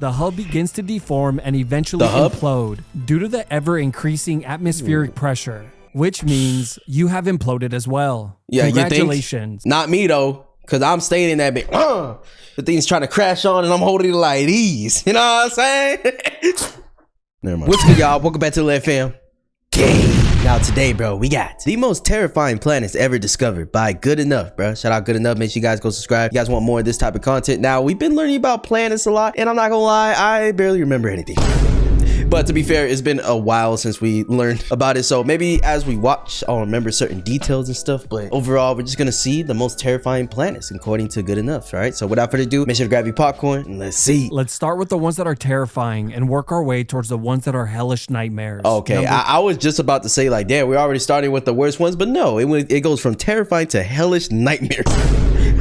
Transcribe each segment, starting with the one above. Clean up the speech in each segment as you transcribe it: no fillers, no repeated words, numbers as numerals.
The hub begins to deform and eventually implode due to the ever-increasing atmospheric pressure, which means you have imploded as well. Yeah, congratulations. You think? Not me though, because I'm staying in that bit. The thing's trying to crash on and I'm holding it like these. You know what I'm saying? Never mind. What's good, y'all? Welcome back to the Left Fam. Now today, bro, we got the most terrifying planets ever discovered by Good Enough, bro. Shout out Good Enough. Make sure you guys go subscribe. If you guys want more of this type of content. Now, we've been learning about planets a lot, and I'm not gonna lie, I barely remember anything. But to be fair, it's been a while since we learned about it. So maybe as we watch, I'll remember certain details and stuff. But overall, we're just going to see the most terrifying planets according to Good Enough, right? So without further ado, make sure to grab your popcorn and let's see. Let's start with the ones that are terrifying and work our way towards the ones that are hellish nightmares. Okay, I was just about to say like, damn, we're already starting with the worst ones. But no, it goes from terrifying to hellish nightmares.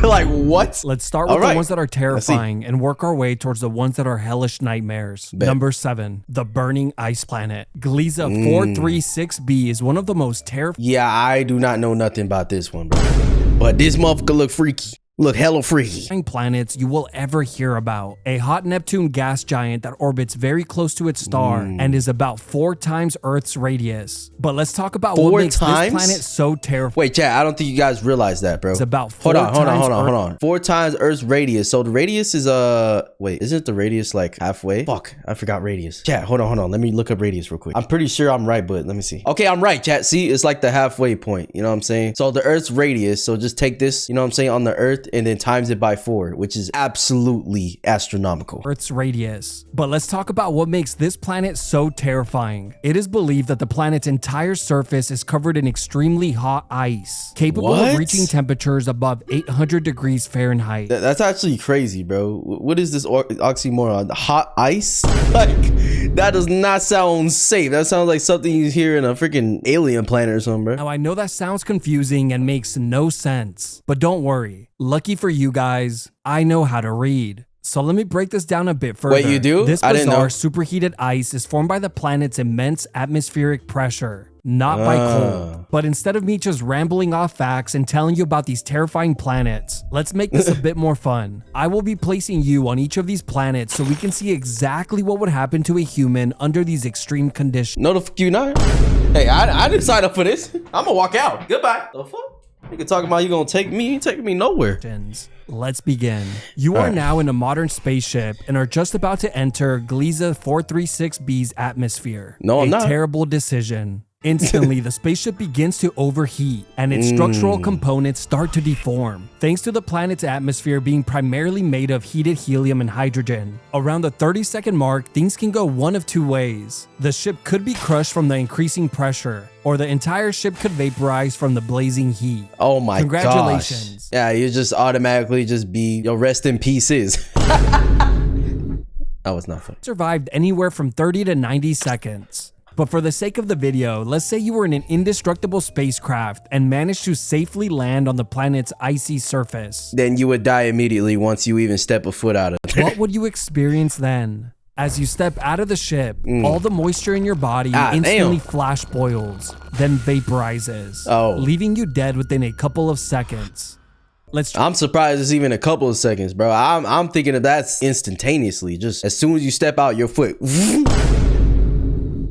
Like what? Let's start with the ones that are terrifying and work our way towards the ones that are hellish nightmares. Number 7, the burning ice planet. Gliese 436b is one of the most terrifying. Yeah, I do not know nothing about this one, bro. But this motherfucker look freaky. Look hella freaky. Planets you will ever hear about. A hot Neptune gas giant that orbits very close to its star and is about 4 times Earth's radius. But let's talk about what makes this planet so terrifying. Wait, chat, I don't think you guys realize that, bro. It's about 4 hold on. 4 times Earth's radius. So the radius is wait, isn't the radius like halfway? Fuck, I forgot radius. Chat, hold on. Let me look up radius real quick. I'm pretty sure I'm right, but let me see. Okay, I'm right, chat. See, it's like the halfway point. You know what I'm saying? So the Earth's radius. So just take this, you know what I'm saying, on the Earth and then times it by 4, which is absolutely astronomical. Earth's radius. But let's talk about what makes this planet so terrifying. It is believed that the planet's entire surface is covered in extremely hot ice, capable of reaching temperatures above 800 degrees Fahrenheit. That's actually crazy, bro. What is this oxymoron? Hot ice? Like, that does not sound safe. That sounds like something you hear in a freaking alien planet or something, bro. Now, I know that sounds confusing and makes no sense, but don't worry. Lucky for you guys, I know how to read. So let me break this down a bit further. Wait, you do? This bizarre superheated ice is formed by the planet's immense atmospheric pressure, not by cold. But instead of me just rambling off facts and telling you about these terrifying planets, let's make this a bit more fun. I will be placing you on each of these planets so we can see exactly what would happen to a human under these extreme conditions. No, the fuck you not. Hey, I didn't sign up for this. I'm gonna walk out. Goodbye. The fuck? You can talk about you gonna take me. You ain't taking me nowhere. Let's begin. You are now in a modern spaceship and are just about to enter Gliese 436b's atmosphere. No, I'm not. A terrible decision. Instantly, the spaceship begins to overheat and its structural components start to deform, thanks to the planet's atmosphere being primarily made of heated helium and hydrogen. Around the 30-second mark, things can go one of 2 ways. The ship could be crushed from the increasing pressure, or the entire ship could vaporize from the blazing heat. Oh my Congratulations. Gosh. Yeah, you just automatically just be, yo, rest in pieces. That was not fun. Survived anywhere from 30 to 90 seconds. But for the sake of the video, let's say you were in an indestructible spacecraft and managed to safely land on the planet's icy surface. Then you would die immediately once you even step a foot out of it. What would you experience then? As you step out of the ship, all the moisture in your body instantly flash boils, then vaporizes, leaving you dead within a couple of seconds. I'm surprised it's even a couple of seconds, bro. I'm thinking of that's instantaneously. Just as soon as you step out, your foot...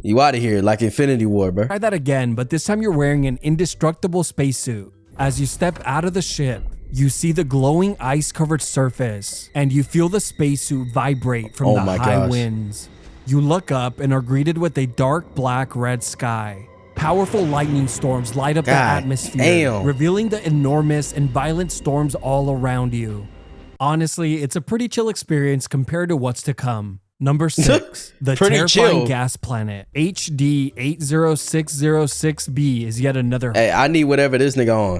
You out of here like Infinity War, bro. Try that again, but this time you're wearing an indestructible spacesuit. As you step out of the ship, you see the glowing ice-covered surface, and you feel the spacesuit vibrate from the high winds. You look up and are greeted with a dark black-red sky. Powerful lightning storms light up the atmosphere, revealing the enormous and violent storms all around you. Honestly, it's a pretty chill experience compared to what's to come. Number 6, the terrifying gas planet. HD 80606b is yet another. Hey, I need whatever this nigga on.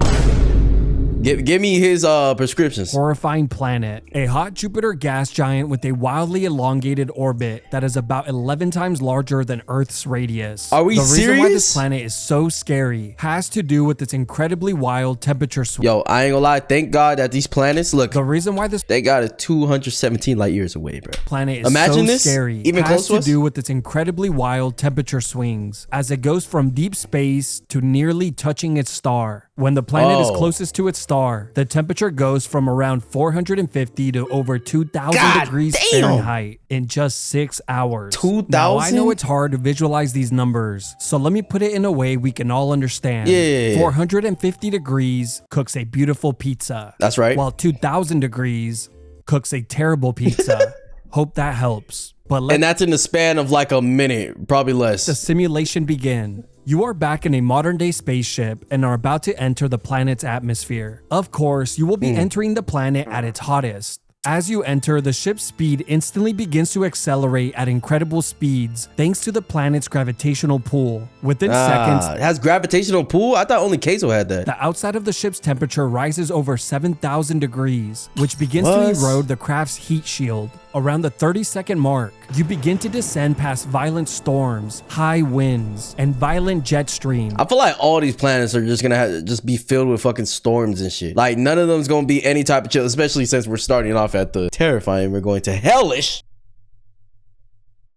Give me his prescriptions. Horrifying planet. A hot Jupiter gas giant with a wildly elongated orbit that is about 11 times larger than Earth's radius. Are we serious? The reason why this planet is so scary has to do with its incredibly wild temperature swing. Yo, I ain't gonna lie. Thank God that these planets, look. The reason why this thank God is 217 light years away, bro. Planet is so scary. Even has to do with its incredibly wild temperature swings as it goes from deep space to nearly touching its star. When the planet is closest to its star, the temperature goes from around 450 to over 2,000 degrees Fahrenheit in just 6 hours. 2,000? Now, I know it's hard to visualize these numbers, so let me put it in a way we can all understand. Yeah. 450 degrees cooks a beautiful pizza. That's right. While 2,000 degrees cooks a terrible pizza. Hope that helps. And that's in the span of like a minute, probably less. The simulation begin. You are back in a modern-day spaceship and are about to enter the planet's atmosphere. Of course, you will be entering the planet at its hottest. As you enter, the ship's speed instantly begins to accelerate at incredible speeds thanks to the planet's gravitational pull. Within seconds, it has gravitational pull? I thought only Queso had that. the outside of the ship's temperature rises over 7,000 degrees, which begins to erode the craft's heat shield. Around the 30-second mark, you begin to descend past violent storms, high winds, and violent jet streams. I feel like all these planets are just gonna just be filled with fucking storms and shit. Like none of them's gonna be any type of chill, especially since we're starting off at the terrifying. We're going to hellish.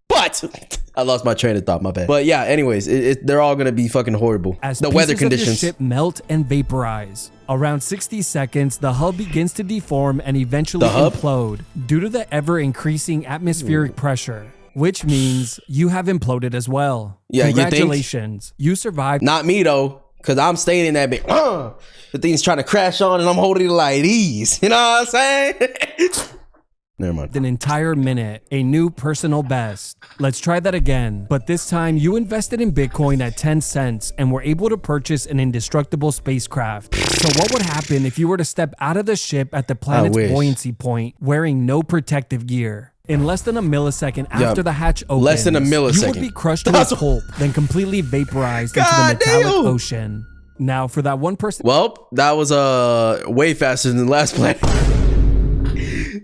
But I lost my train of thought, my bad. But yeah, anyways, they're all gonna be fucking horrible. As the weather pieces conditions. of the ship melt and vaporize. Around 60 seconds, the hull begins to deform and eventually implode due to the ever-increasing atmospheric pressure, which means you have imploded as well. Yeah, congratulations, you survived. Not me though, because I'm staying in that bit. The thing's trying to crash on and I'm holding it like these. You know what I'm saying? Never mind. An entire minute, a new personal best. Let's try that again. But this time, you invested in Bitcoin at 10 cents and were able to purchase an indestructible spacecraft. So what would happen if you were to step out of the ship at the planet's buoyancy point wearing no protective gear? In less than a millisecond after the hatch opens, less than a millisecond. you would be crushed to a pulp, then completely vaporized into the metallic ocean. Now, for that one person... Well, that was way faster than the last planet.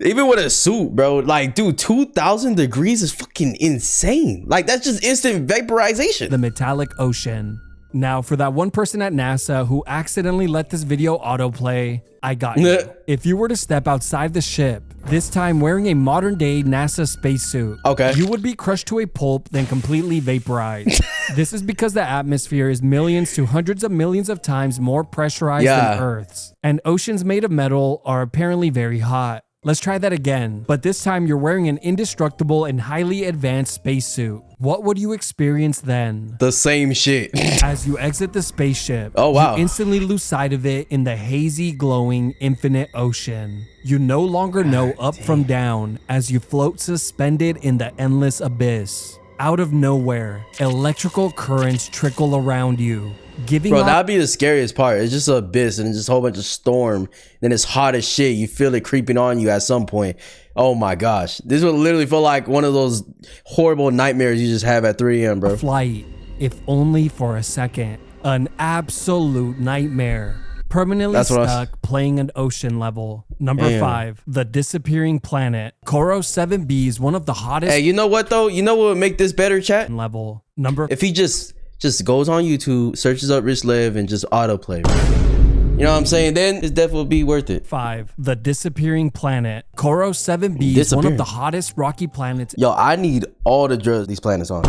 Even with a suit, bro. Like, dude, 2,000 degrees is fucking insane. Like, that's just instant vaporization. The metallic ocean. Now, for that one person at NASA who accidentally let this video autoplay, I got you. If you were to step outside the ship, this time wearing a modern-day NASA spacesuit, you would be crushed to a pulp, then completely vaporized. This is because the atmosphere is millions to hundreds of millions of times more pressurized than Earth's, and oceans made of metal are apparently very hot. Let's try that again, but this time you're wearing an indestructible and highly advanced spacesuit. What would you experience then? The same shit. As you exit the spaceship, you instantly lose sight of it in the hazy, glowing, infinite ocean. You no longer know up from down as you float suspended in the endless abyss. Out of nowhere, electrical currents trickle around you. Bro, that'd be the scariest part. It's just an abyss and just a whole bunch of storm. Then it's hot as shit. You feel it creeping on you at some point. Oh my gosh. This would literally feel like one of those horrible nightmares you just have at 3 a.m., bro. Flight, if only for a second. An absolute nightmare. Permanently stuck playing an ocean level. Number 5, the disappearing planet. Corot 7b is one of the hottest. Hey, you know what though? You know what would make this better, chat? Level. If he just goes on YouTube, searches up RICHLEV and just autoplay. You know what I'm saying? Then it's definitely be worth it. 5, the disappearing planet. Corot 7b is one of the hottest rocky planets. Yo, I need all the drugs these planets on.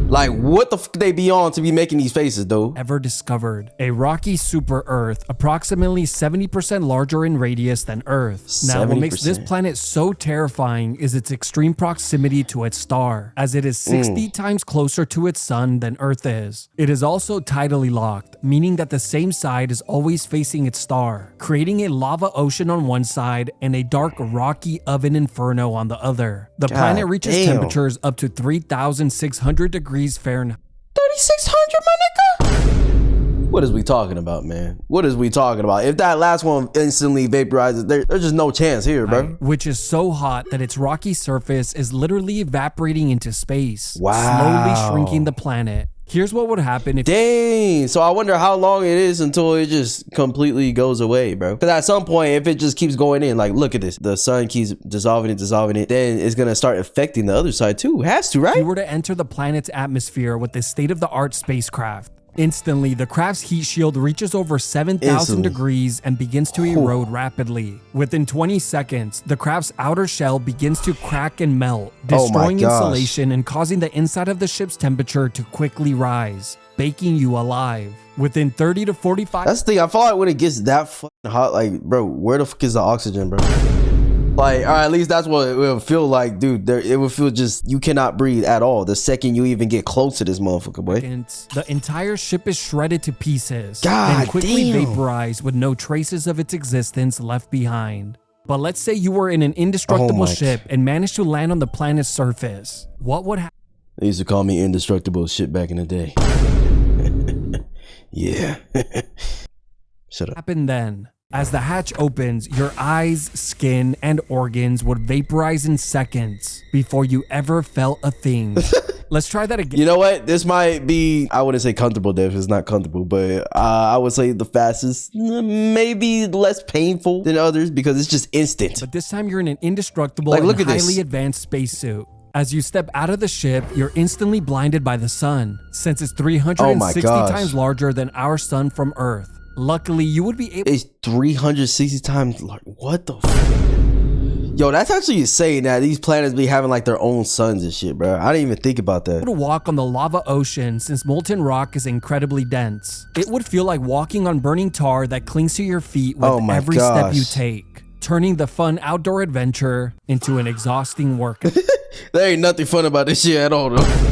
Like, what the fuck they be on to be making these faces, though? Ever discovered. A rocky super Earth, approximately 70% larger in radius than Earth. Now, what makes this planet so terrifying is its extreme proximity to its star, as it is 60 times closer to its sun than Earth is. It is also tidally locked, meaning that the same side is always facing its star, creating a lava ocean on one side and a dark rocky oven inferno on the other. The planet reaches temperatures up to 3,600 degrees Fahrenheit. 3,600, my nigga? What is we talking about, man? What is we talking about? If that last one instantly vaporizes, there's just no chance here, bro. Which is so hot that its rocky surface is literally evaporating into space, slowly shrinking the planet. Here's what would happen if— Dang, so I wonder how long it is until it just completely goes away, bro. Because at some point, if it just keeps going in, like, look at this. The sun keeps dissolving it, then it's going to start affecting the other side too. It has to, right? If you were to enter the planet's atmosphere with this state-of-the-art spacecraft, instantly, the craft's heat shield reaches over 7,000 degrees and begins to erode rapidly. Within 20 seconds, the craft's outer shell begins to crack and melt, destroying insulation and causing the inside of the ship's temperature to quickly rise. baking you alive. Within 30 to 45. That's the thing. I feel like when it gets that fucking hot, like, bro, where the fuck is the oxygen, bro? Like, or at least that's what it will feel like, dude. It will feel just, you cannot breathe at all the second you even get close to this motherfucker, boy. The entire ship is shredded to pieces God and quickly damn. vaporized with no traces of its existence left behind. But let's say you were in an indestructible ship and managed to land on the planet's surface. What would happen? They used to call me indestructible shit back in the day. Yeah. Shut up. Happen then? As the hatch opens, your eyes, skin, and organs would vaporize in seconds before you ever felt a thing. Let's try that again. You know what? This might be, I wouldn't say comfortable death. It's not comfortable, but I would say the fastest, maybe less painful than others because it's just instant. But this time you're in an indestructible Like, look and at this. highly advanced spacesuit. As you step out of the ship, you're instantly blinded by the sun, since it's 360 times larger than our sun from Earth. Luckily, you would be able. It's 360 times. What the fuck? Yo, that's actually insane that these planets be having like their own suns and shit, bro. I didn't even think about that. To walk on the lava ocean since molten rock is incredibly dense. It would feel like walking on burning tar that clings to your feet with every step you take, turning the fun outdoor adventure into an exhausting workout. There ain't nothing fun about this shit at all, though.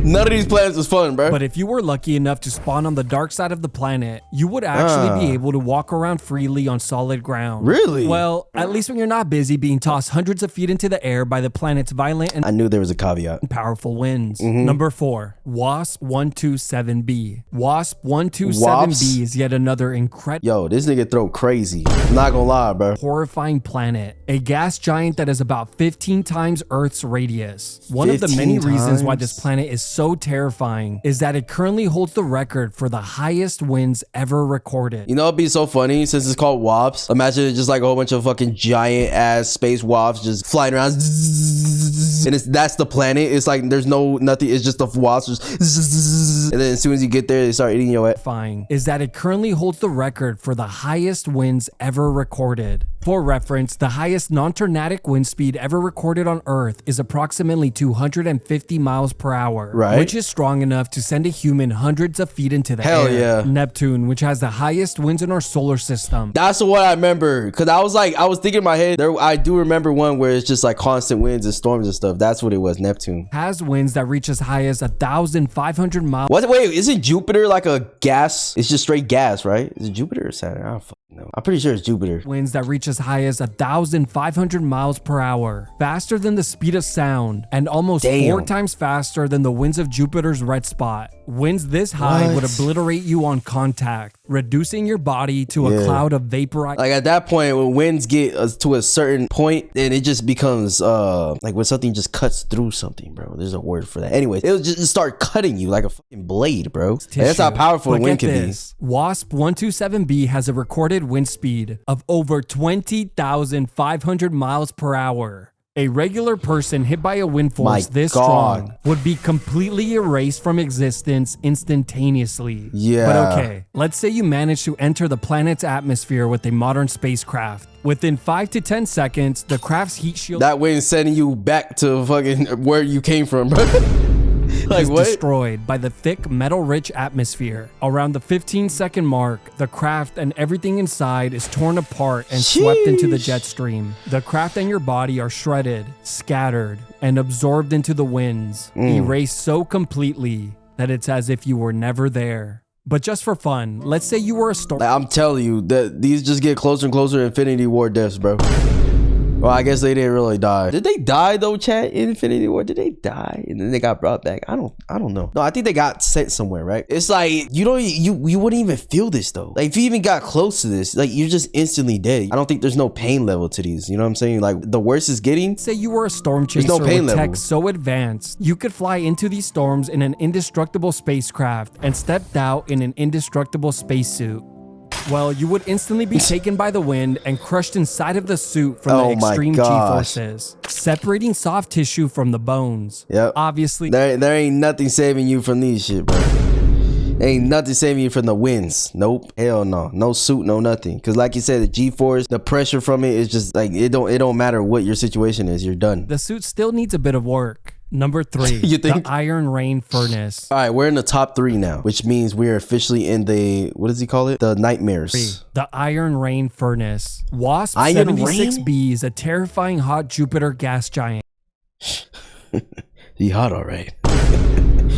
None of these planets is fun, bro. But if you were lucky enough to spawn on the dark side of the planet, you would actually be able to walk around freely on solid ground. Really? Well, at least when you're not busy being tossed hundreds of feet into the air by the planet's violent and I knew there was a caveat. powerful winds. Number 4, WASP 127b. WASP 127b is yet another incredible. Yo, this nigga throw crazy. I'm not gonna lie, bro. Horrifying planet, a gas giant that is about 15 times Earth's radius. One of the many reasons why this planet is so terrifying is that it currently holds the record for the highest winds ever recorded. You know, it'd be so funny since it's called WASPs. Imagine it's just like a whole bunch of fucking giant ass space wasps just flying around, and that's the planet. It's like there's nothing. It's just the wasps, and then as soon as you get there, they start eating your ass. Is that it currently holds the record for the highest winds ever recorded. For reference, the highest non-tornadic wind speed ever recorded on Earth is approximately 250 miles per hour, which is strong enough to send a human hundreds of feet into the air. Hell yeah. Neptune, which has the highest winds in our solar system. That's the one I remember, because I was thinking in my head, I do remember one where it's just like constant winds and storms and stuff. That's what it was, Neptune. Has winds that reach as high as 1,500 miles. What? Wait, isn't Jupiter like a gas? It's just straight gas, right? Is it Jupiter or Saturn? I don't fucking know. I'm pretty sure it's Jupiter. Winds that reach as high as 1,500 miles per hour, faster than the speed of sound, and almost 4 times faster than the winds of Jupiter's red spot. Winds this high would obliterate you on contact, reducing your body to a cloud of vaporized. Like at that point, when winds get to a certain point, then it just becomes like when something just cuts through something, bro. There's a word for that. Anyways, it'll just start cutting you like a fucking blade, bro. That's how powerful wind can be. WASP 127b has a recorded wind speed of over 20,500 miles per hour. A regular person hit by a wind force this strong would be completely erased from existence instantaneously. Yeah. But okay, let's say you manage to enter the planet's atmosphere with a modern spacecraft. Within 5 to 10 seconds, the craft's heat shield that wind's sending you back to fucking where you came from, bro. Like is what? Destroyed by the thick metal-rich atmosphere. Around the 15-second mark, the craft and everything inside is torn apart and swept into the jet stream. The craft and your body are shredded, scattered, and absorbed into the winds, erased so completely that it's as if you were never there. But just for fun, let's say you were a storm. Like, I'm telling you that these just get closer and closer to Infinity War deaths, bro. Well, I guess they didn't really die. Did they die though, chat? In Infinity War, did they die and then they got brought back? I don't know. No, I think they got sent somewhere, right? It's like you wouldn't even feel this though. Like if you even got close to this, like you're just instantly dead. I don't think there's no pain level to these. You know what I'm saying? Like the worst it's getting. Say you were a storm chaser with tech so advanced, you could fly into these storms in an indestructible spacecraft and stepped out in an indestructible spacesuit. Well, you would instantly be taken by the wind and crushed inside of the suit from the extreme G-forces, separating soft tissue from the bones. Yep. Obviously, there ain't nothing saving you from these shit, bro. Ain't nothing saving you from the winds. Nope. Hell no. No suit, no nothing. Cause like you said, the G-force, the pressure from it is just like it don't matter what your situation is, you're done. The suit still needs a bit of work. Number 3, You think? the Iron Rain Furnace. All right, we're in the top 3 now, which means we're officially in the, what does he call it? The nightmares. The Iron Rain Furnace. WASP Iron 76b is a terrifying hot Jupiter gas giant. He hot, all right.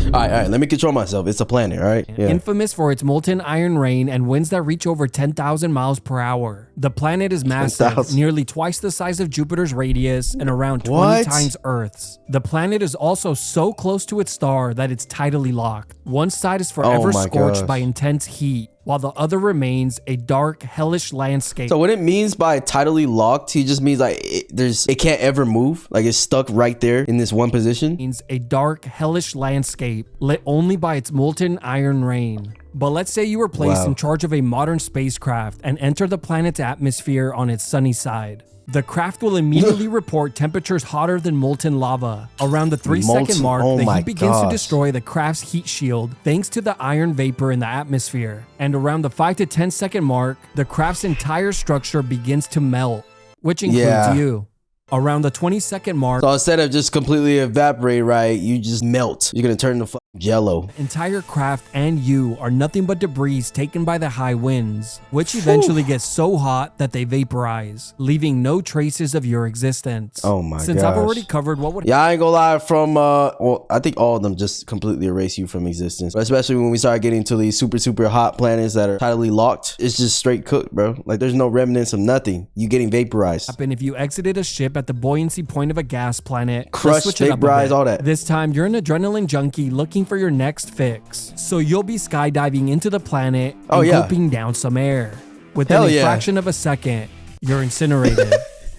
All right, let me control myself. It's a planet, all right? Yeah. Infamous for its molten iron rain and winds that reach over 10,000 miles per hour. The planet is massive, 10,000. nearly twice the size of Jupiter's radius and around 20 times Earth's. The planet is also so close to its star that it's tidally locked. One side is forever scorched by intense heat, while the other remains a dark, hellish landscape. So what it means by tidally locked, he just means like it can't ever move. Like it's stuck right there in this one position. Means a dark, hellish landscape lit only by its molten iron rain. But let's say you were placed in charge of a modern spacecraft and enter the planet's atmosphere on its sunny side. The craft will immediately report temperatures hotter than molten lava. Around the 3-second mark, the heat begins to destroy the craft's heat shield thanks to the iron vapor in the atmosphere. And around the 5 to 10 second mark, the craft's entire structure begins to melt, which includes you. Around the 20-second mark, so instead of just completely evaporate, right, you just melt. You're gonna turn to fucking jello. Entire craft and you are nothing but debris taken by the high winds, which eventually get so hot that they vaporize, leaving no traces of your existence. Oh my god. Since I've already covered what would I ain't gonna lie, from well, I think all of them just completely erase you from existence. But especially when we start getting to these super hot planets that are tidally locked, it's just straight cooked, bro. Like there's no remnants of nothing. You getting vaporized. happen if you exited a ship at the buoyancy point of a gas planet. Crushed, vaporize, all that. This time, you're an adrenaline junkie looking for your next fix. So you'll be skydiving into the planet and gulping down some air. Within a fraction of a second, you're incinerated.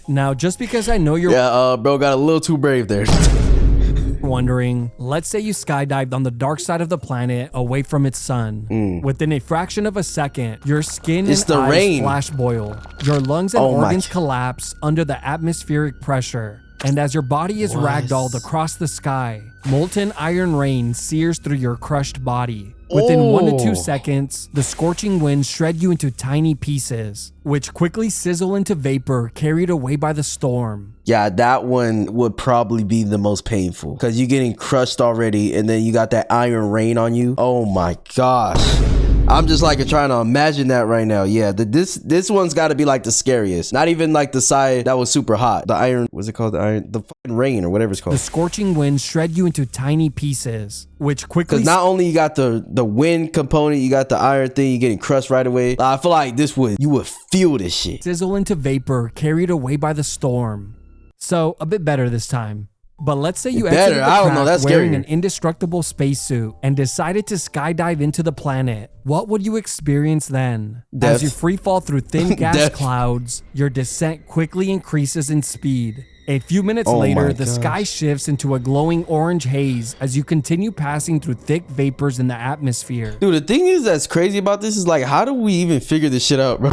Now, just because I know you're bro got a little too brave there. wondering, let's say you skydived on the dark side of the planet away from its sun. Within a fraction of a second, your skin and eyes flash boil. Your lungs and organs collapse under the atmospheric pressure. And as your body is ragdolled across the sky, molten iron rain sears through your crushed body. Within 1 to 2 seconds, the scorching winds shred you into tiny pieces, which quickly sizzle into vapor carried away by the storm. Yeah, that one would probably be the most painful because you're getting crushed already and then you got that iron rain on you. Oh my gosh. I'm just like trying to imagine that right now. Yeah, this one's got to be like the scariest. Not even like the side that was super hot. The iron, what's it called? The fucking rain or whatever it's called. The scorching winds shred you into tiny pieces, which quickly... Because not only you got the wind component, you got the iron thing, you're getting crushed right away. I feel like you would feel this shit. Sizzle into vapor carried away by the storm. So, a bit better this time. But let's say you exited the craft wearing an indestructible spacesuit and decided to skydive into the planet. What would you experience then? Death. As you free fall through thin gas clouds, your descent quickly increases in speed. A few minutes later, the sky shifts into a glowing orange haze as you continue passing through thick vapors in the atmosphere. Dude, the thing is that's crazy about this is like, how do we even figure this shit out, bro?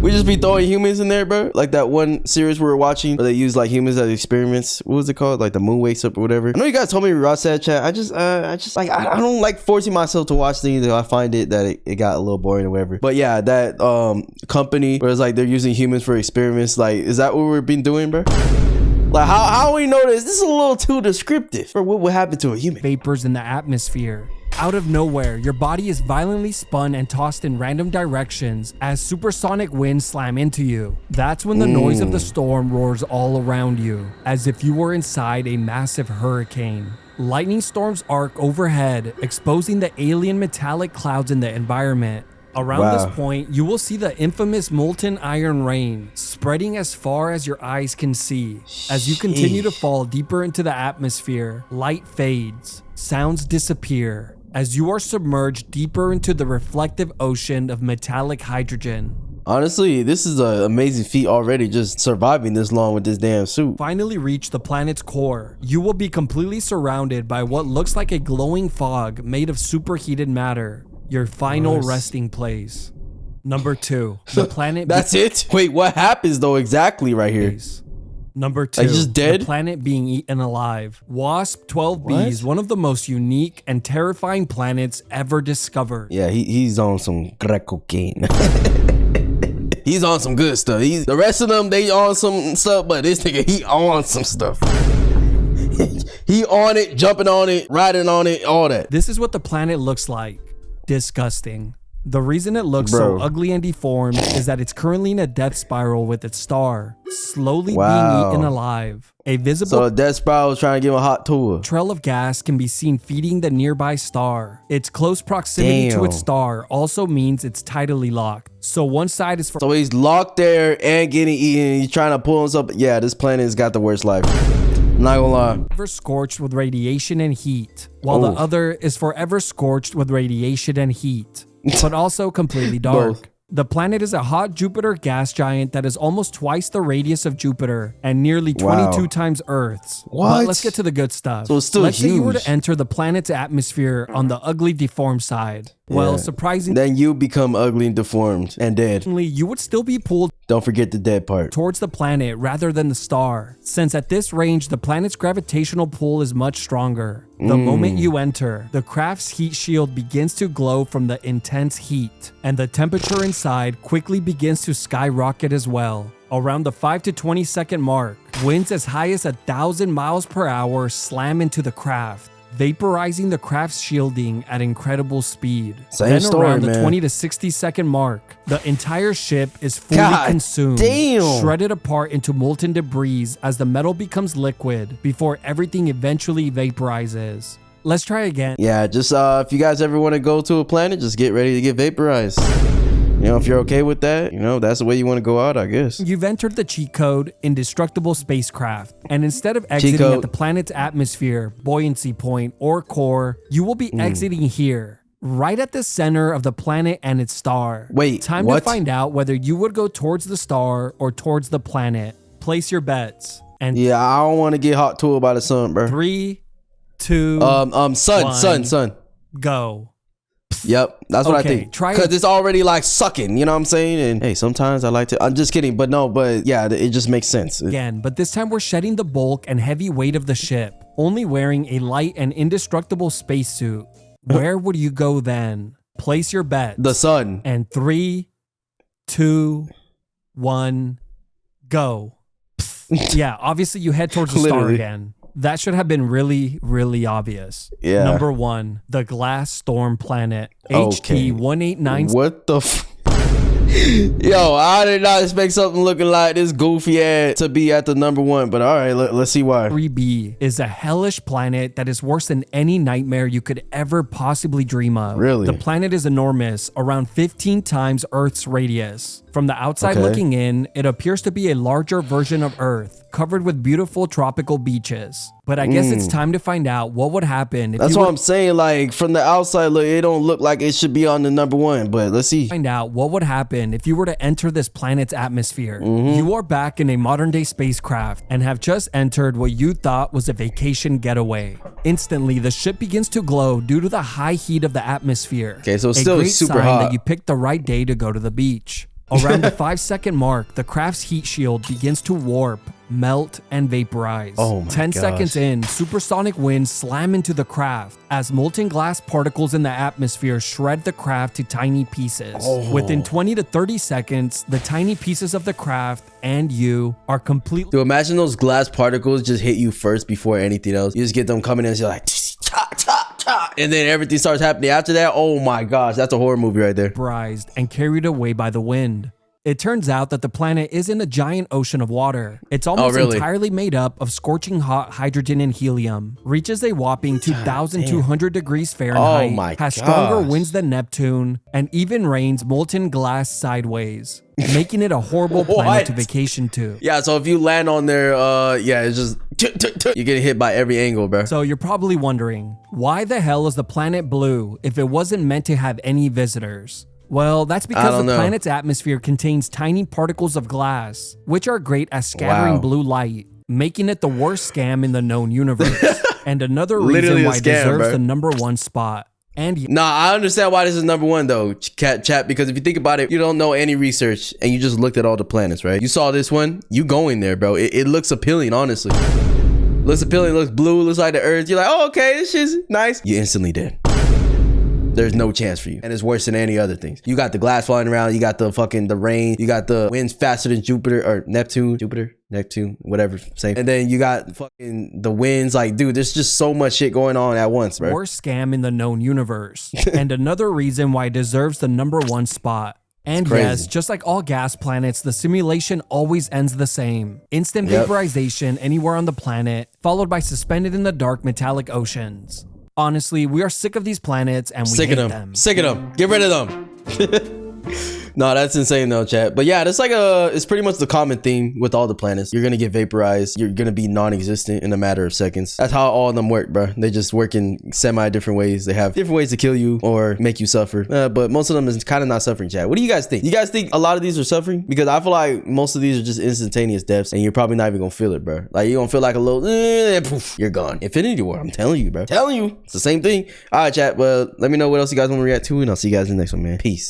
We just be throwing humans in there, bro. Like that one series we were watching where they use like humans as experiments. What was it called? Like the moon wakes up or whatever. I know you guys told me Ross said chat. I just like, I don't like forcing myself to watch things. I find it that it got a little boring or whatever. But yeah, that company where it's like they're using humans for experiments. Like, is that what we've been doing, bro? Like, how we know this? This is a little too descriptive for what would happen to a human. Vapors in the atmosphere. Out of nowhere, your body is violently spun and tossed in random directions as supersonic winds slam into you. That's when the noise of the storm roars all around you, as if you were inside a massive hurricane. Lightning storms arc overhead, exposing the alien metallic clouds in the environment. Around this point, you will see the infamous molten iron rain spreading as far as your eyes can see. As you continue to fall deeper into the atmosphere, light fades, sounds disappear, as you are submerged deeper into the reflective ocean of metallic hydrogen. Honestly, this is an amazing feat already, just surviving this long with this damn suit. Finally reach the planet's core. You will be completely surrounded by what looks like a glowing fog made of superheated matter. Your final resting place. Number 2, the planet... That's it? Wait, what happens though exactly right here? Number 2, like just dead? The planet being eaten alive. WASP 12b is one of the most unique and terrifying planets ever discovered. Yeah, he's on some crack cocaine. He's on some good stuff. The rest of them, they on some stuff, but this nigga, he on some stuff. He on it, jumping on it, riding on it, all that. This is what the planet looks like. Disgusting. The reason it looks so ugly and deformed is that it's currently in a death spiral with its star, slowly being eaten alive. A visible So a death spiral is trying to give him a hot tour. trail of gas can be seen feeding the nearby star. Its close proximity to its star also means it's tidally locked. So one side is for So he's locked there and getting eaten. He's trying to pull himself. Yeah, this planet has got the worst life. I'm not gonna lie. forever scorched with radiation and heat, while the other is forever scorched with radiation and heat, but also completely dark. Both. The planet is a hot Jupiter gas giant that is almost twice the radius of Jupiter and nearly 22 times Earth's. What? But let's get to the good stuff. So it's still Let's say you were huge. to enter the planet's atmosphere on the ugly, deformed side. Well, surprisingly, Then you become ugly and deformed and dead. you would still be pulled Don't forget the dead part. towards the planet rather than the star, since at this range, the planet's gravitational pull is much stronger. The moment you enter, the craft's heat shield begins to glow from the intense heat, and the temperature inside quickly begins to skyrocket as well. Around the 5 to 20 second mark, winds as high as 1,000 miles per hour slam into the craft, vaporizing the craft's shielding at incredible speed. Same then story, around the man. 20 to 60 second mark, the entire ship is fully God consumed, damn. shredded apart into molten debris as the metal becomes liquid before everything eventually vaporizes. Let's try again. Yeah, just if you guys ever want to go to a planet, just get ready to get vaporized. You know, if you're okay with that, you know, that's the way you want to go out, I guess. You've entered the cheat code Indestructible Spacecraft, and instead of exiting at the planet's atmosphere, buoyancy point, or core, you will be exiting here, right at the center of the planet and its star. Wait, Time what? to find out whether you would go towards the star or towards the planet. Place your bets. And Yeah, I don't want to get hot tool by the sun, bro. 3, 2, sun. go. Yep, that's what I Okay, think. try Because it. it's already like sucking, you know what I'm saying? And hey, sometimes I like to. I'm just kidding, but no, but yeah, it just makes sense. Again, but this time we're shedding the bulk and heavy weight of the ship, only wearing a light and indestructible spacesuit. Where would you go then? Place your bet. The sun. And 3, 2, 1, go. Yeah, obviously you head towards the star Literally. again. That should have been really, really obvious. Yeah. Number 1, the Glass Storm Planet, Okay. HT-189. What the Yo, I did not expect something looking like this goofy ad to be at the number 1, but all right, let's see why. 3B is a hellish planet that is worse than any nightmare you could ever possibly dream of. Really? The planet is enormous, around 15 times Earth's radius. From the outside Okay. looking in, it appears to be a larger version of Earth, covered with beautiful tropical beaches. But I guess it's time to find out what would happen if That's you what were I'm saying. Like from the outside, look, it don't look like it should be on the number 1, but let's see. find out what would happen if you were to enter this planet's atmosphere. You are back in a modern day spacecraft and have just entered what you thought was a vacation getaway. Instantly, the ship begins to glow due to the high heat of the atmosphere. Okay, so it's a still great super sign hot. that you picked the right day to go to the beach. Around the 5-second mark, the craft's heat shield begins to warp, melt, and vaporize. Oh my 10 gosh. seconds in, supersonic winds slam into the craft as molten glass particles in the atmosphere shred the craft to tiny pieces. Within 20 to 30 seconds, the tiny pieces of the craft and you are completely Dude, imagine those glass particles just hit you first before anything else. You just get them coming in and you're like, cha, cha, cha, and then everything starts happening after that. Oh my gosh, that's a horror movie right there. vaporized and carried away by the wind. It turns out that the planet isn't a giant ocean of water. It's almost really? entirely made up of scorching hot hydrogen and helium, reaches a whopping 2,200 degrees Fahrenheit, Oh my has stronger gosh. winds than Neptune, and even rains molten glass sideways, making it a horrible planet to What? vacation to. Yeah, so if you land on there, yeah, it's just you're getting hit by every angle, bro. So you're probably wondering, why the hell is the planet blue if it wasn't meant to have any visitors? Well, that's because don't the know. planet's atmosphere contains tiny particles of glass, which are great at scattering Wow. blue light, making it the worst scam in the known universe. And another Literally reason a why it scam, deserves bro. the number 1 spot. And Nah, I understand why this is number 1 though, chat, because if you think about it, you don't know any research and you just looked at all the planets, right? You saw this one, you going there, bro. It looks appealing, honestly. Looks appealing, looks blue, looks like the Earth. You're like, oh, okay, this shit's nice. You instantly dead. there's no chance for you. And it's worse than any other things. You got the glass flying around. You got the rain. You got the winds faster than Jupiter or Neptune, whatever, same. And then you got fucking the winds. Like, dude, there's just so much shit going on at once, bro. Worst scam in the known universe. And another reason why it deserves the #1 spot. And yes, just like all gas planets, the simulation always ends the same. Instant vaporization anywhere on the planet, followed by suspended in the dark metallic oceans. Honestly, we are sick of these planets and we hate them. Sick of them. Get rid of them. No, that's insane though, chat. But yeah, that's like it's pretty much the common theme with all the planets. You're gonna get vaporized. You're gonna be non-existent in a matter of seconds. That's how all of them work, bro. They just work in semi-different ways. They have different ways to kill you or make you suffer. But most of them is kind of not suffering, chat. What do you guys think? You guys think a lot of these are suffering? Because I feel like most of these are just instantaneous deaths and you're probably not even gonna feel it, bro. Like, you're gonna feel like a little, poof, you're gone. Infinity War, I'm telling you, bro. Telling you. It's the same thing. All right, chat. Well, let me know what else you guys want to react to and I'll see you guys in the next one, man. Peace.